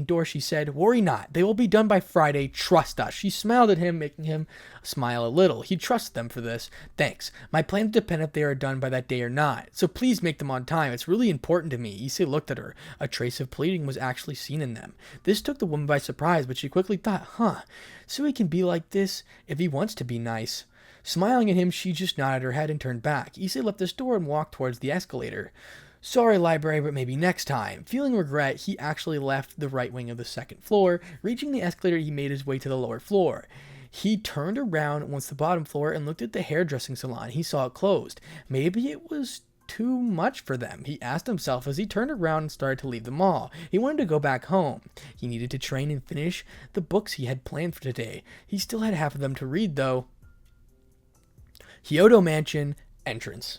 door, she said, worry not, they will be done by Friday, trust us. She smiled at him, making him smile a little. He trusted them for this. Thanks. My plans depend if they are done by that day or not, so please make them on time. It's really important to me. Issei looked at her. A trace of pleading was actually seen in them. This took the woman by surprise, but she quickly thought, so he can be like this if he wants to be nice. Smiling at him, she just nodded her head and turned back. Issei left the store and walked towards the escalator. Sorry, library, but maybe next time. Feeling regret, he actually left the right wing of the second floor. Reaching the escalator, he made his way to the lower floor. He turned around once the bottom floor and looked at the hairdressing salon. He saw it closed. Maybe it was too much for them, he asked himself as he turned around and started to leave the mall. He wanted to go back home. He needed to train and finish the books he had planned for today. He still had half of them to read, though. Kyoto Mansion, entrance.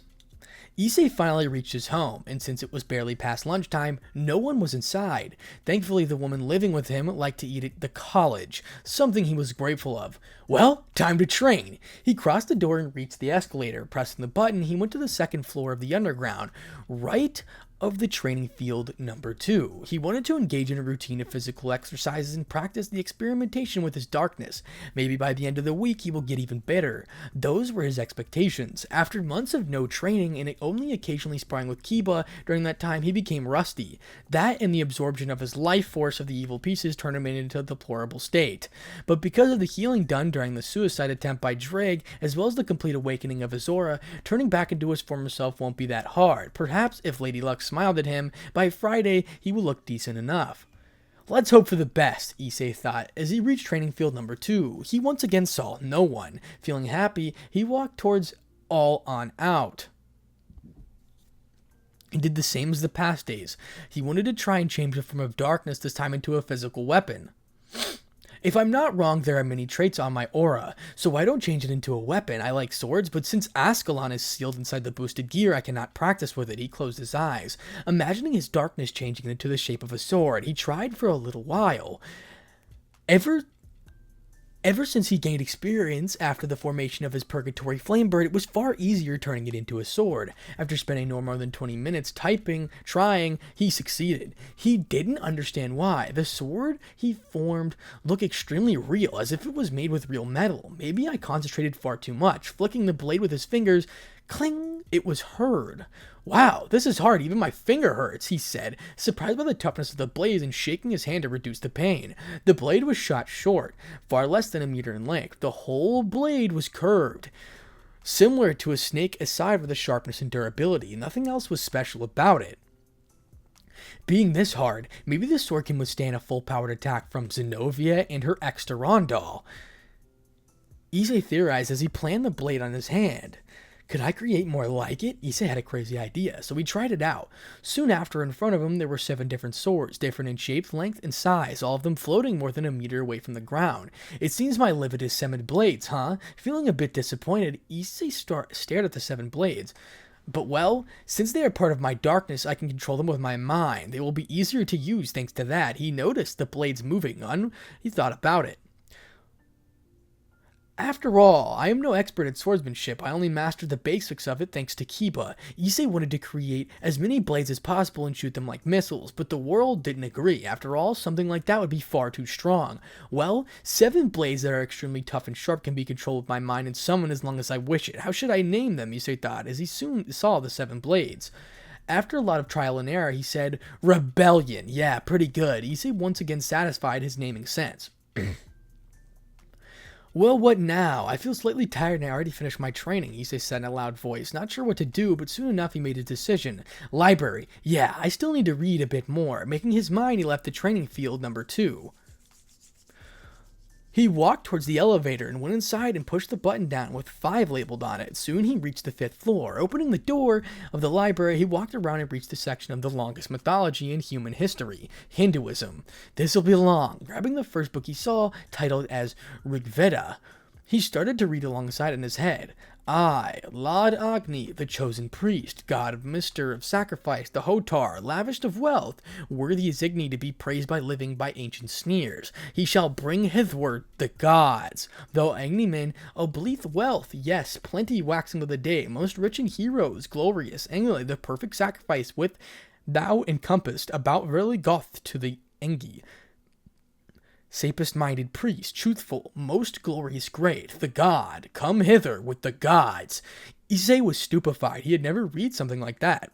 Issei finally reached his home, and since it was barely past lunchtime, no one was inside. Thankfully, the woman living with him liked to eat at the college, something he was grateful of. Well, time to train. He crossed the door and reached the escalator. Pressing the button, he went to the second floor of the underground, right of the training field number 2. He wanted to engage in a routine of physical exercises and practice the experimentation with his darkness. Maybe by the end of the week he will get even better. Those were his expectations. After months of no training and only occasionally sparring with Kiba during that time, he became rusty. That and the absorption of his life force of the evil pieces turned him into a deplorable state. But because of the healing done during the suicide attempt by Drake, as well as the complete awakening of his aura, turning back into his former self won't be that hard. Perhaps if Lady Luck smiled at him, by Friday he will look decent enough. Let's hope for the best, Issei thought. As he reached training field number 2, he once again saw no one. Feeling happy, he walked towards all on out. He did the same as the past days. He wanted to try and change the form of darkness, this time into a physical weapon. If I'm not wrong, there are many traits on my aura, so why don't change it into a weapon? I like swords, but since Ascalon is sealed inside the boosted gear, I cannot practice with it. He closed his eyes, imagining his darkness changing into the shape of a sword. He tried for a little while. Ever since he gained experience after the formation of his Purgatory Flamebird, it was far easier turning it into a sword. After spending no more than 20 minutes trying, he succeeded. He didn't understand why. The sword he formed looked extremely real, as if it was made with real metal. Maybe I concentrated far too much. Flicking the blade with his fingers, cling, it was heard. Wow, this is hard, even my finger hurts, he said, surprised by the toughness of the blade and shaking his hand to reduce the pain. The blade was shot short, far less than a meter in length. The whole blade was curved, similar to a snake aside for the sharpness and durability. Nothing else was special about it. Being this hard, maybe the sword can withstand a full-powered attack from Zenobia and her ex Durandal. Issei theorized as he planned the blade on his hand. Could I create more like it? Issei had a crazy idea, so he tried it out. Soon after, in front of him, there were 7 different swords, different in shape, length, and size, all of them floating more than a meter away from the ground. It seems my livid is 7 blades, huh? Feeling a bit disappointed, Issei stared at the 7 blades. But well, since they are part of my darkness, I can control them with my mind. They will be easier to use thanks to that. He noticed the blades moving on. He thought about it. After all, I am no expert at swordsmanship. I only mastered the basics of it thanks to Kiba. Issei wanted to create as many blades as possible and shoot them like missiles, but the world didn't agree. After all, something like that would be far too strong. Well, 7 blades that are extremely tough and sharp can be controlled with my mind and summoned as long as I wish it. How should I name them? Issei thought, as he soon saw the 7 blades. After a lot of trial and error, he said, Rebellion. Yeah, pretty good. Issei once again satisfied his naming sense. Well, what now? I feel slightly tired and I already finished my training, Issei said in a loud voice. Not sure what to do, but soon enough he made his decision. Library. Yeah, I still need to read a bit more. Making his mind, he left the training field number 2. He walked towards the elevator and went inside and pushed the button down with 5 labeled on it. Soon he reached the 5th floor. Opening the door of the library, he walked around and reached the section of the longest mythology in human history, Hinduism. This'll be long. Grabbing the first book he saw, titled as Rigveda, he started to read alongside in his head. I, Lord Agni, the chosen priest, god of Mister of sacrifice, the Hotar, lavished of wealth, worthy is Igni to be praised by living by ancient sneers. He shall bring hitherward the gods. Though Agni men oblithe wealth, yes, plenty waxing with the day, most rich in heroes, glorious, Engli, the perfect sacrifice, with thou encompassed about verily goth to the Engi. Sapest-minded priest, truthful, most glorious great, the god, come hither with the gods. Issei was stupefied. He had never read something like that.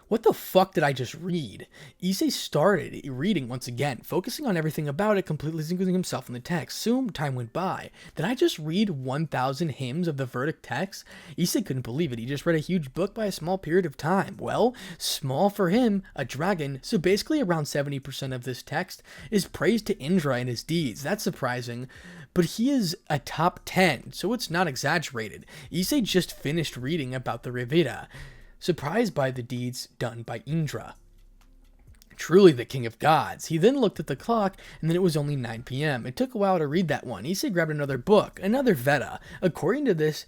What the fuck did I just read? Issei started reading once again, focusing on everything about it, completely losing himself in the text. Soon, time went by. Did I just read 1,000 hymns of the Vedic text? Issei couldn't believe it. He just read a huge book by a small period of time. Well, small for him, a dragon, so basically around 70% of this text is praise to Indra and his deeds. That's surprising. But he is a top 10, so it's not exaggerated. Issei just finished reading about the Rigveda, surprised by the deeds done by Indra, truly the king of gods. He then looked at the clock, and then it was only 9 p.m. It took a while to read that one. Issei grabbed another book, another Veda. According to this,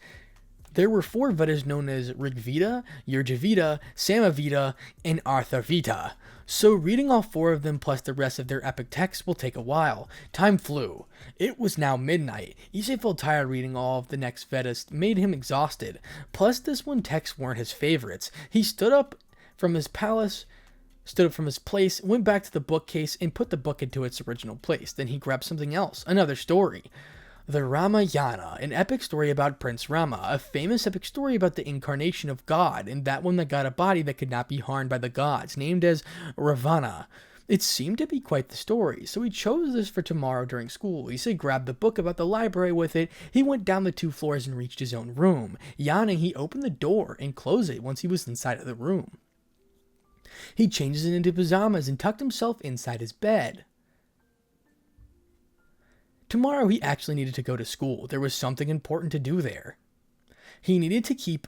there were 4 Vedas known as Rigveda, Yajurveda, Samaveda, and Atharvaveda. So reading all 4 of them plus the rest of their epic texts will take a while. Time flew. It was now midnight. Issei felt tired reading all of the next Vedas, made him exhausted. Plus this one texts weren't his favorites. He stood up from his place, went back to the bookcase, and put the book into its original place. Then he grabbed something else, another story. The Ramayana, an epic story about Prince Rama, a famous epic story about the incarnation of God, and that one that got a body that could not be harmed by the gods, named as Ravana. It seemed to be quite the story, so he chose this for tomorrow during school. Issei grabbed the book about the library with it. He went down the 2 floors and reached his own room. Yawning, he opened the door and closed it once he was inside of the room. He changed into pajamas and tucked himself inside his bed. Tomorrow he actually needed to go to school. There was something important to do there. He needed to keep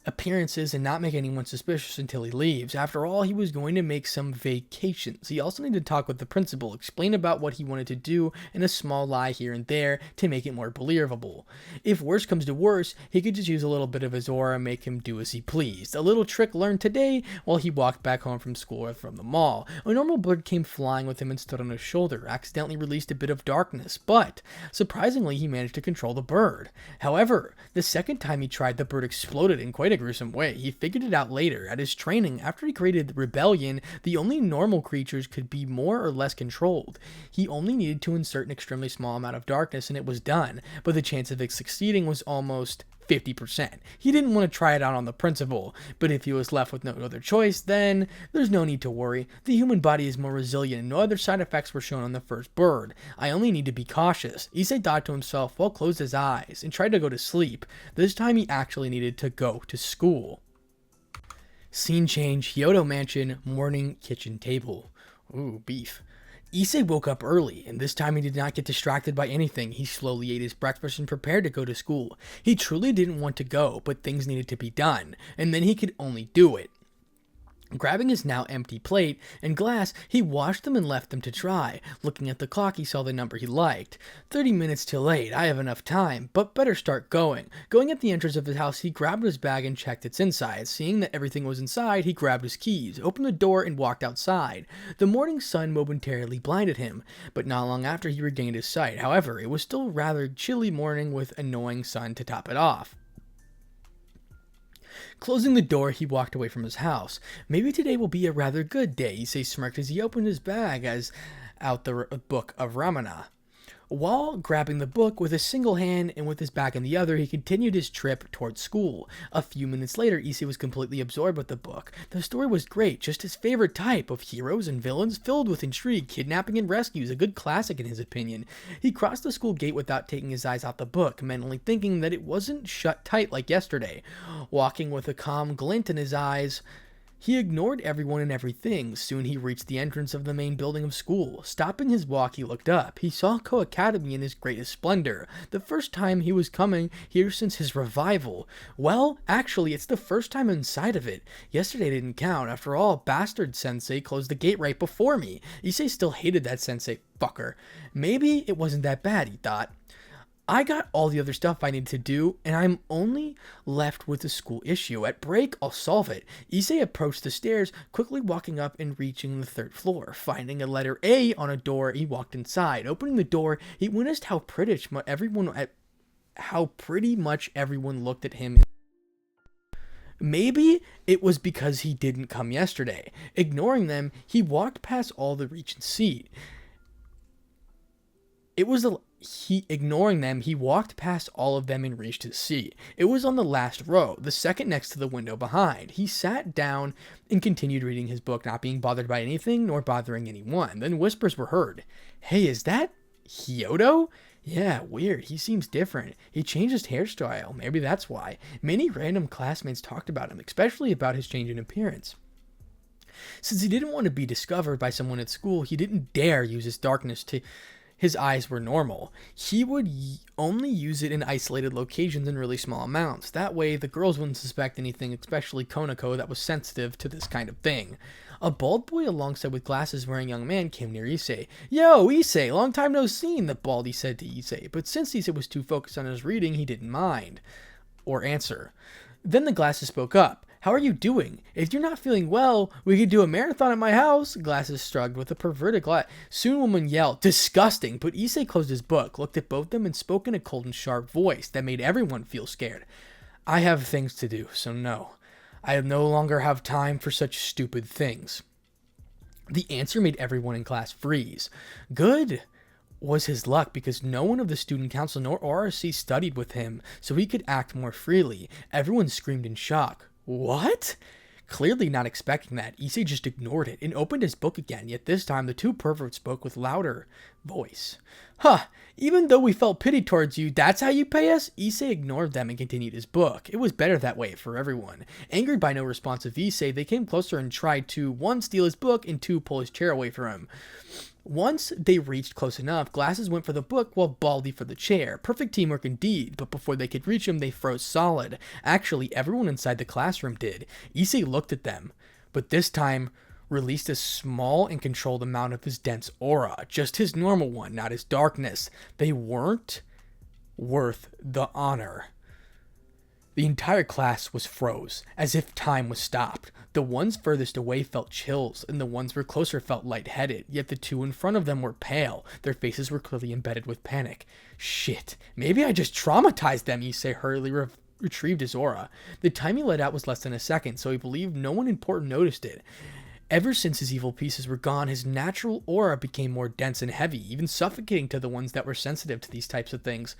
appearances and not make anyone suspicious until he leaves. After all, he was going to make some vacations. He also needed to talk with the principal, explain about what he wanted to do, and a small lie here and there to make it more believable. If worse comes to worse, he could just use a little bit of his aura and make him do as he pleased. A little trick learned today while he walked back home from school or from the mall. A normal bird came flying with him and stood on his shoulder, accidentally released a bit of darkness, but surprisingly he managed to control the bird. However, the second time he tried, the bird exploded in quite a gruesome way. He figured it out later. At his training, after he created the rebellion, the only normal creatures could be more or less controlled. He only needed to insert an extremely small amount of darkness and it was done, but the chance of it succeeding was almost 50%. He didn't want to try it out on the principal, but if he was left with no other choice, then there's no need to worry. The human body is more resilient and no other side effects were shown on the first bird. I only need to be cautious. Issei thought to himself while closed his eyes and tried to go to sleep. This time he actually needed to go to school. Scene change, Kyoto Mansion, morning kitchen table. Ooh, beef. Issei woke up early, and this time he did not get distracted by anything. He slowly ate his breakfast and prepared to go to school. He truly didn't want to go, but things needed to be done, and then he could only do it. Grabbing his now empty plate and glass, he washed them and left them to dry. Looking at the clock, he saw the number he liked. 30 minutes till 8. I have enough time, but better start going. Going at the entrance of his house, he grabbed his bag and checked its inside. Seeing that everything was inside, he grabbed his keys, opened the door, and walked outside. The morning sun momentarily blinded him, but not long after he regained his sight. However, it was still rather chilly morning with annoying sun to top it off. Closing the door, he walked away from his house. Maybe today will be a rather good day, Issei smirked as he opened his bag out the book of Ramana. While grabbing the book with a single hand and with his bag in the other, he continued his trip towards school. A few minutes later, Issei was completely absorbed with the book. The story was great, just his favorite type of heroes and villains, filled with intrigue, kidnapping, and rescues, a good classic in his opinion. He crossed the school gate without taking his eyes off the book, mentally thinking that it wasn't shut tight like yesterday. Walking with a calm glint in his eyes, He ignored everyone and everything. Soon he reached the entrance of the main building of school. Stopping his walk, he looked up. He saw Ko Academy in its greatest splendor. The first time he was coming here since his revival. Well, actually, it's the first time inside of it. Yesterday didn't count. After all, Bastard Sensei closed the gate right before me. Issei still hated that sensei fucker. Maybe it wasn't that bad, he thought. I got all the other stuff I needed to do, and I'm only left with the school issue. At break, I'll solve it. Issei approached the stairs, quickly walking up and reaching the 3rd floor. Finding a letter A on a door, he walked inside. Opening the door, he witnessed how pretty much everyone looked at him. Maybe it was because he didn't come yesterday. Ignoring them, he walked past all the Regent's seat. Ignoring them, he walked past all of them and reached his seat. It was on the last row, the second next to the window behind. He sat down and continued reading his book, not being bothered by anything nor bothering anyone. Then whispers were heard. Hey, is that Hyodo? Yeah, weird. He seems different. He changed his hairstyle. Maybe that's why. Many random classmates talked about him, especially about his change in appearance. Since he didn't want to be discovered by someone at school, he didn't dare use his darkness to... His eyes were normal. He would only use it in isolated locations in really small amounts. That way, the girls wouldn't suspect anything, especially Konako, that was sensitive to this kind of thing. A bald boy alongside with glasses wearing young man came near Issei. Yo, Issei, long time no seen, the baldy said to Issei. But since Issei was too focused on his reading, he didn't mind. Or answer. Then the glasses spoke up. How are you doing? If you're not feeling well, we could do a marathon at my house. Glasses shrugged with a perverted glance. Soon woman yelled, disgusting, but Issei closed his book, looked at both of them, and spoke in a cold and sharp voice that made everyone feel scared. I have things to do, so no. I no longer have time for such stupid things. The answer made everyone in class freeze. Good was his luck because no one of the student council nor RRC studied with him, so he could act more freely. Everyone screamed in shock. What? Clearly not expecting that, Issei just ignored it and opened his book again, yet this time the two perverts spoke with louder voice. Huh, even though we felt pity towards you, that's how you pay us? Issei ignored them and continued his book. It was better that way for everyone. Angered by no response of Issei, they came closer and tried to, 1, steal his book, and 2, pull his chair away from him. Once they reached close enough, Glasses went for the book while Baldy for the chair. Perfect teamwork indeed, but before they could reach him, they froze solid. Actually, everyone inside the classroom did. Issei looked at them, but this time released a small and controlled amount of his dense aura. Just his normal one, not his darkness. They weren't worth the honor. The entire class was froze, as if time was stopped. The ones furthest away felt chills, and the ones who were closer felt lightheaded, yet the two in front of them were pale. Their faces were clearly embedded with panic. Shit, maybe I just traumatized them, Issei hurriedly retrieved his aura. The time he let out was less than a second, so he believed no one important noticed it. Ever since his evil pieces were gone, his natural aura became more dense and heavy, even suffocating to the ones that were sensitive to these types of things.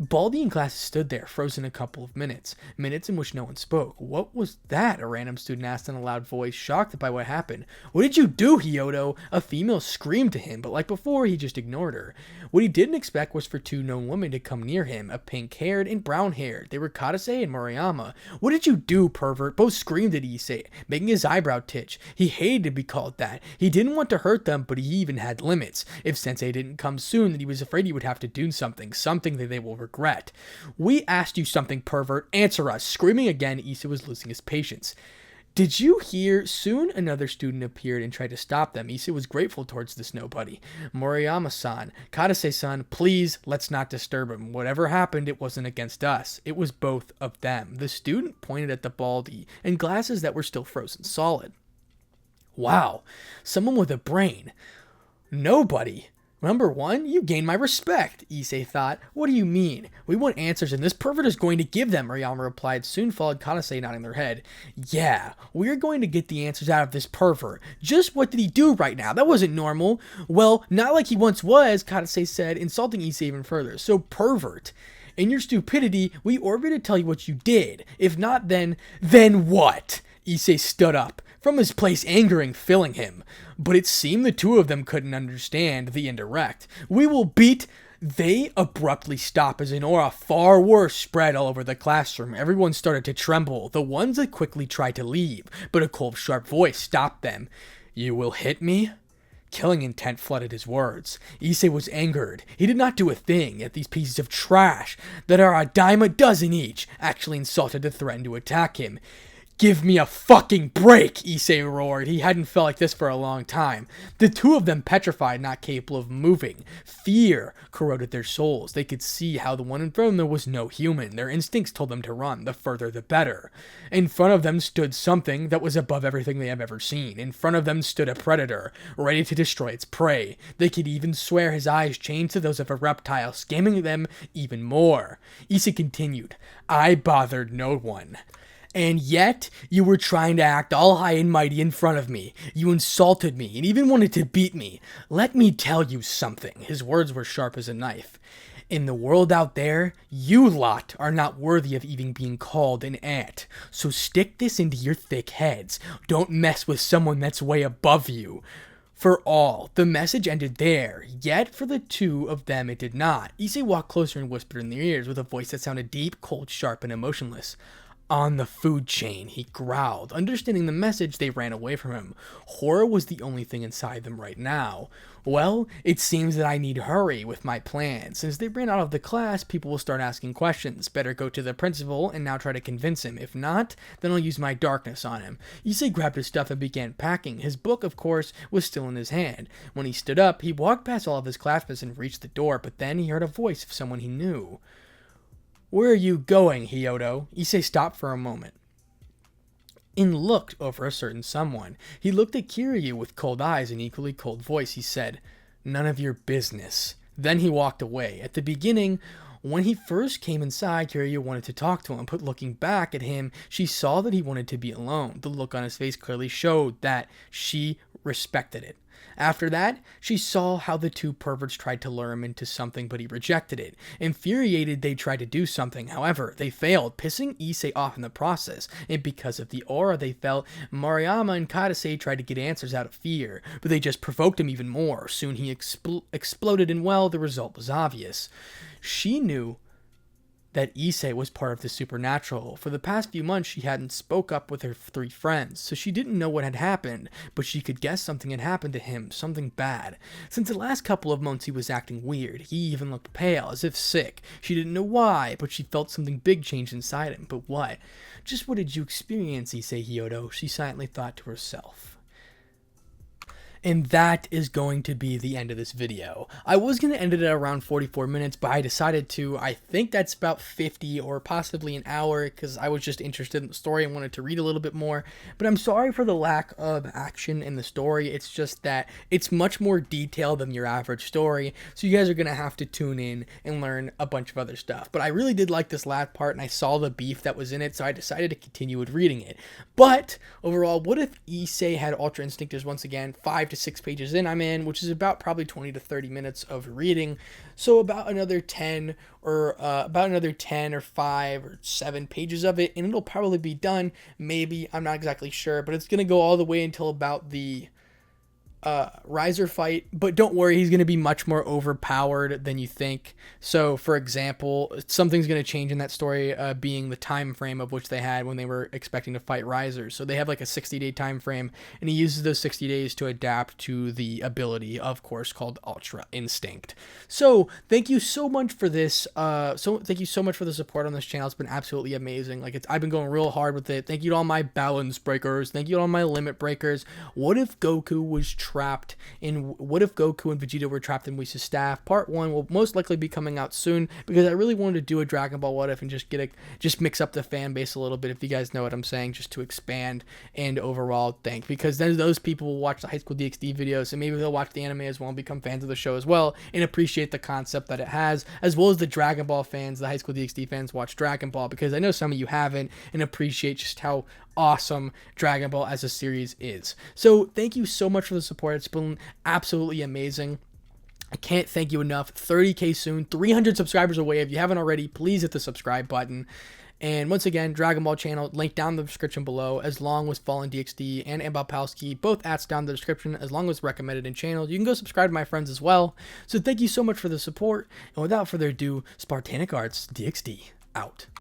Baldy and Glasses stood there, frozen a couple of minutes in which no one spoke. What was that? A random student asked in a loud voice, shocked by what happened. What did you do, Hyodo? A female screamed to him, but like before, he just ignored her. What he didn't expect was for two known women to come near him, a pink-haired and brown-haired. They were Kadase and Moriyama. What did you do, pervert? Both screamed at Issei, making his eyebrow twitch. He hated to be called that. He didn't want to hurt them, but he even had limits. If Sensei didn't come soon, then he was afraid he would have to do something that they will regret. We asked you something, pervert. Answer us. Screaming again, Issei was losing his patience. Did you hear? Soon another student appeared and tried to stop them. Issei was grateful towards this nobody. Moriyama-san, Kadase-san, please, let's not disturb him. Whatever happened, it wasn't against us. It was both of them. The student pointed at the Baldy and Glasses that were still frozen solid. Wow, someone with a brain. Nobody. Number one, you gained my respect, Issei thought. What do you mean? We want answers and this pervert is going to give them, Moriyama replied, soon followed Kadase nodding their head. Yeah, we're going to get the answers out of this pervert. Just what did he do right now? That wasn't normal. Well, not like he once was, Kadase said, insulting Issei even further. So pervert. In your stupidity, we ordered to tell you what you did. If not, then what? Issei stood up from his place, angering filling him. But it seemed the two of them couldn't understand the indirect. We will beat They abruptly stop as an aura far worse spread all over the classroom. Everyone started to tremble, the ones that quickly tried to leave, but a cold, sharp voice stopped them. "You will hit me?" Killing intent flooded his words. Issei was angered. He did not do a thing, yet these pieces of trash that are a dime a dozen each actually insulted to threaten to attack him. "Give me a fucking break," Issei roared. He hadn't felt like this for a long time. The two of them petrified, not capable of moving. Fear corroded their souls. They could see how the one in front of them was no human. Their instincts told them to run, the further the better. In front of them stood something that was above everything they have ever seen. In front of them stood a predator, ready to destroy its prey. They could even swear his eyes changed to those of a reptile, scamming them even more. Issei continued, "I bothered no one. And yet, you were trying to act all high and mighty in front of me. You insulted me and even wanted to beat me. Let me tell you something." His words were sharp as a knife. "In the world out there, you lot are not worthy of even being called an ant. So stick this into your thick heads. Don't mess with someone that's way above you." For all, the message ended there, yet for the two of them it did not. Issei walked closer and whispered in their ears with a voice that sounded deep, cold, sharp, and emotionless. "On the food chain," he growled. Understanding the message, they ran away from him. Horror was the only thing inside them right now. "Well, it seems that I need hurry with my plan. Since they ran out of the class, people will start asking questions. Better go to the principal and now try to convince him. If not, then I'll use my darkness on him." Issei grabbed his stuff and began packing. His book, of course, was still in his hand. When he stood up, he walked past all of his classmates and reached the door, but then he heard a voice of someone he knew. "Where are you going, Hyodo?" Issei stopped for a moment and looked over a certain someone. He looked at Kiryu with cold eyes and equally cold voice. He said, "None of your business." Then he walked away. At the beginning, when he first came inside, Kiryu wanted to talk to him, but looking back at him, she saw that he wanted to be alone. The look on his face clearly showed that she respected it. After that, she saw how the two perverts tried to lure him into something, but he rejected it. Infuriated, they tried to do something. However, they failed, pissing Issei off in the process. And because of the aura they felt, Maruyama and Kadase tried to get answers out of fear, but they just provoked him even more. Soon he exploded, and well, the result was obvious. She knew that Issei was part of the supernatural. For the past few months, she hadn't spoke up with her three friends, so she didn't know what had happened, but she could guess something had happened to him, something bad. Since the last couple of months, he was acting weird. He even looked pale, as if sick. She didn't know why, but she felt something big change inside him. But what? Just what did you experience, Issei Hyodo? She silently thought to herself. And that is going to be the end of this video. I was going to end it at around 44 minutes, but I decided to, I think that's about 50 or possibly an hour, because I was just interested in the story and wanted to read a little bit more. But I'm sorry for the lack of action in the story. It's just that it's much more detailed than your average story, so you guys are going to have to tune in and learn a bunch of other stuff. But I really did like this last part, and I saw the beef that was in it, so I decided to continue with reading it. But overall, what if Issei had Ultra Instinctors once again? 5 to 6 pages in I'm in, which is about probably 20 to 30 minutes of reading. So about another 10 or 5 or 7 pages of it, and it'll probably be done. Maybe, I'm not exactly sure, but it's going to go all the way until about the Riser fight, but don't worry, he's going to be much more overpowered than you think. So for example, something's going to change in that story, being the time frame of which they had when they were expecting to fight Risers. So they have like a 60-day time frame, and he uses those 60 days to adapt to the ability, of course, called Ultra Instinct. So thank you so much for this. Thank you so much for the support on this channel. It's been absolutely amazing. I've been going real hard with it. Thank you to all my balance breakers. Thank you to all my limit breakers. What if Goku was trapped in, what if Goku and Vegeta were trapped in Whis' staff? Part 1 will most likely be coming out soon, because I really wanted to do a Dragon Ball What If and just mix up the fan base a little bit, if you guys know what I'm saying, just to expand and overall think, because then those people will watch the High School DxD videos, and maybe they'll watch the anime as well and become fans of the show as well and appreciate the concept that it has, as well as the Dragon Ball fans, the High School DxD fans watch Dragon Ball, because I know some of you haven't, and appreciate just how awesome Dragon Ball as a series is. So thank you so much for the support. It's been absolutely amazing. I can't thank you enough. 30K soon, 300 subscribers away. If you haven't already, please hit the subscribe button. And once again, Dragon Ball channel, link down in the description below, as long as Fallen DXD and Mbapowski, both ats down in the description, as long as recommended in channel. You can go subscribe to my friends as well. So thank you so much for the support. And without further ado, Spartanic Arts DXD out.